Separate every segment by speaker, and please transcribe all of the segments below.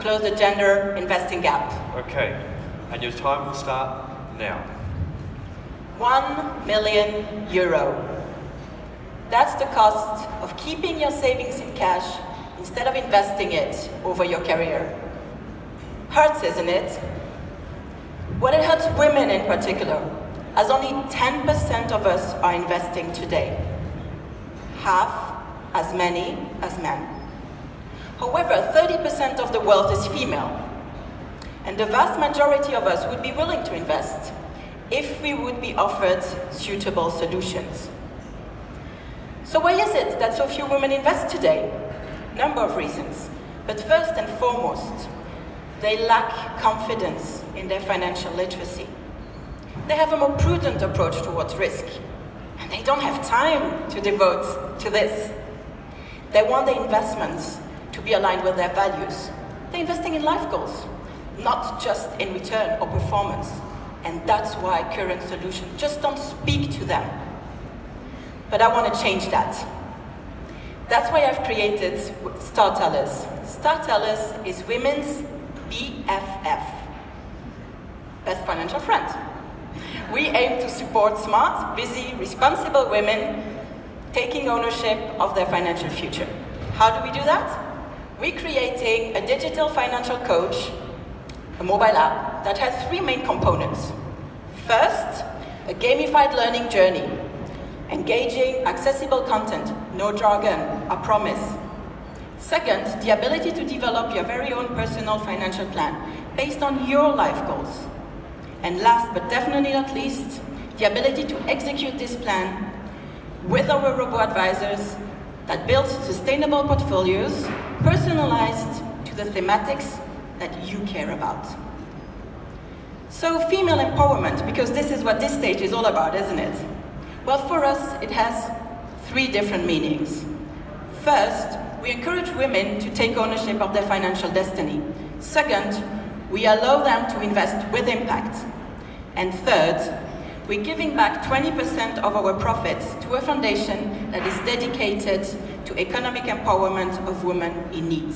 Speaker 1: close the gender investing gap.
Speaker 2: Okay, and your time will start now.
Speaker 1: €1 million. That's the cost of keeping your savings in cash instead of investing it over your career. Hurts, isn't it? Well, it hurts women in particular, as only 10% of us are investing today. Half as many as men. However, 30% of the wealth is female, and the vast majority of us would be willing to invest if we would be offered suitable solutions. So why is it that so few women invest today? Number of reasons, but first and foremost, they lack confidence in their financial literacy. They have a more prudent approach towards risk, and they don't have time to devote to this. They want their investments to be aligned with their values. They're investing in life goals, not just in return or performance. And that's why current solutions just don't speak to them. But I want to change that. That's why I've created Star Tellers. Star Tellers is women's BFF, best financial friend. We aim to support smart, busy, responsible women taking ownership of their financial future. How do we do that? We're creating a digital financial coach, a mobile app that has 3 main components. First, a gamified learning journey, engaging, accessible content, no jargon, I promise. Second, the ability to develop your very own personal financial plan based on your life goals. And last but definitely not least, the ability to execute this plan with our robo-advisors that builds sustainable portfolios personalized to the thematics that you care about. So female empowerment, because this is what this stage is all about, isn't it? Well, for us, it has 3 different meanings. First, we encourage women to take ownership of their financial destiny. Second, we allow them to invest with impact. And third, we're giving back 20% of our profits to a foundation that is dedicated to economic empowerment of women in need,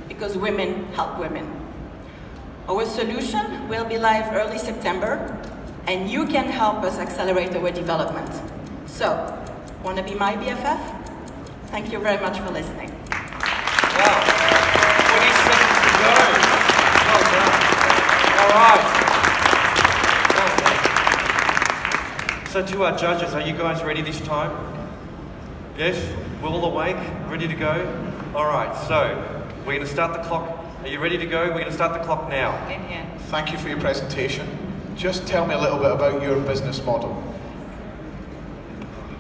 Speaker 1: because women help women. Our solution will be live early September, and you can help us accelerate our development. So, want to be my BFF? Thank you very much for listening.
Speaker 2: Wow, 20 seconds to go. Well done. All right. So to our judges, are you guys ready this time? Yes? We're all awake? Ready to go? All right, so we're going to start the clock. Are you ready to go? We're going to start the clock now.
Speaker 3: Thank you for your presentation. Just tell me a little bit about your business model.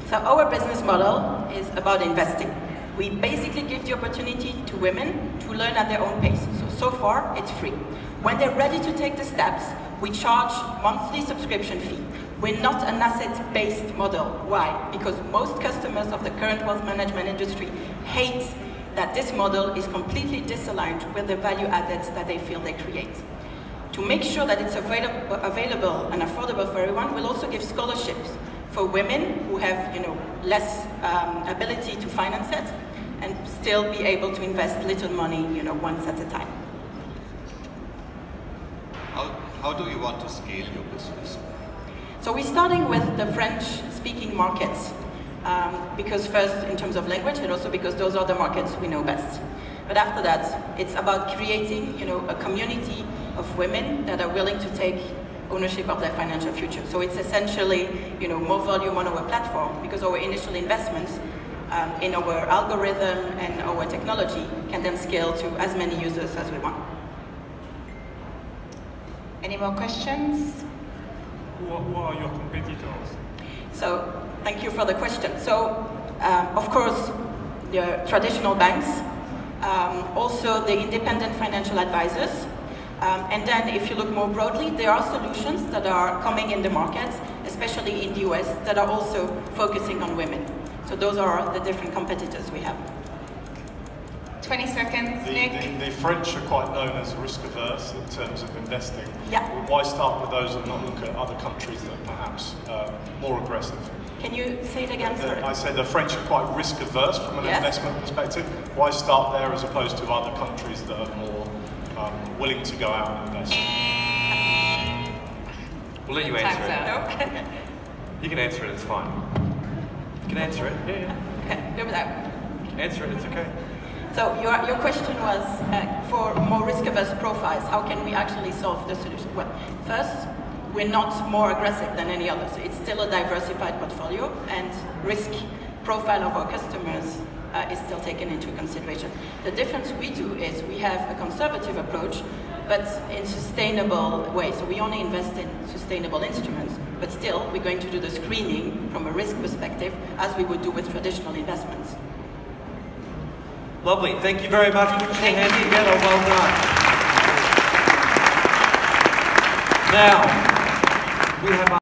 Speaker 1: So our business model is about investing. We basically give the opportunity to women to learn at their own pace. So far, it's free. When they're ready to take the steps, we charge monthly subscription fee. We're not an asset-based model. Why? Because most customers of the current wealth management industry hate that this model is completely disaligned with the value added that they feel they create. To make sure that it's available and affordable for everyone, we'll also give scholarships for women who have, less ability to finance it and still be able to invest little money, once at a time.
Speaker 4: How do you want to scale your business?
Speaker 1: So we're starting with the French-speaking markets, because first in terms of language, and also because those are the markets we know best. But after that, it's about creating, a community of women that are willing to take ownership of their financial future. So it's essentially, more volume on our platform, because our initial investments in our algorithm and our technology can then scale to as many users as we want.
Speaker 5: Any more questions?
Speaker 6: Who are your competitors?
Speaker 1: So, thank you for the question. So, of course, the traditional banks, also the independent financial advisors, and then if you look more broadly, there are solutions that are coming in the market, especially in the US, that are also focusing on women. So those are the different competitors we have.
Speaker 5: 20 seconds, Nick.
Speaker 6: The French are quite known as risk averse in terms of investing.
Speaker 1: Yeah.
Speaker 6: Why start with those and not look at other countries that are perhaps more aggressive?
Speaker 1: Can you say it again, sorry?
Speaker 6: I say the French are quite risk averse from an investment perspective. Why start there as opposed to other countries that are more willing to go out and invest?
Speaker 2: We'll let you answer it.
Speaker 5: No?
Speaker 2: You can answer it, it's fine. You can answer it, yeah.
Speaker 1: Okay, go with that.
Speaker 2: Answer it, it's okay.
Speaker 1: So your question was for more risk-averse profiles, how can we actually solve the solution? Well, first, we're not more aggressive than any other. So it's still a diversified portfolio, and risk profile of our customers is still taken into consideration. The difference we do is we have a conservative approach, but in sustainable way. So we only invest in sustainable instruments, but still we're going to do the screening from a risk perspective as we would do with traditional investments.
Speaker 2: Lovely, thank you very much. Put your hands together, well done. Now, we have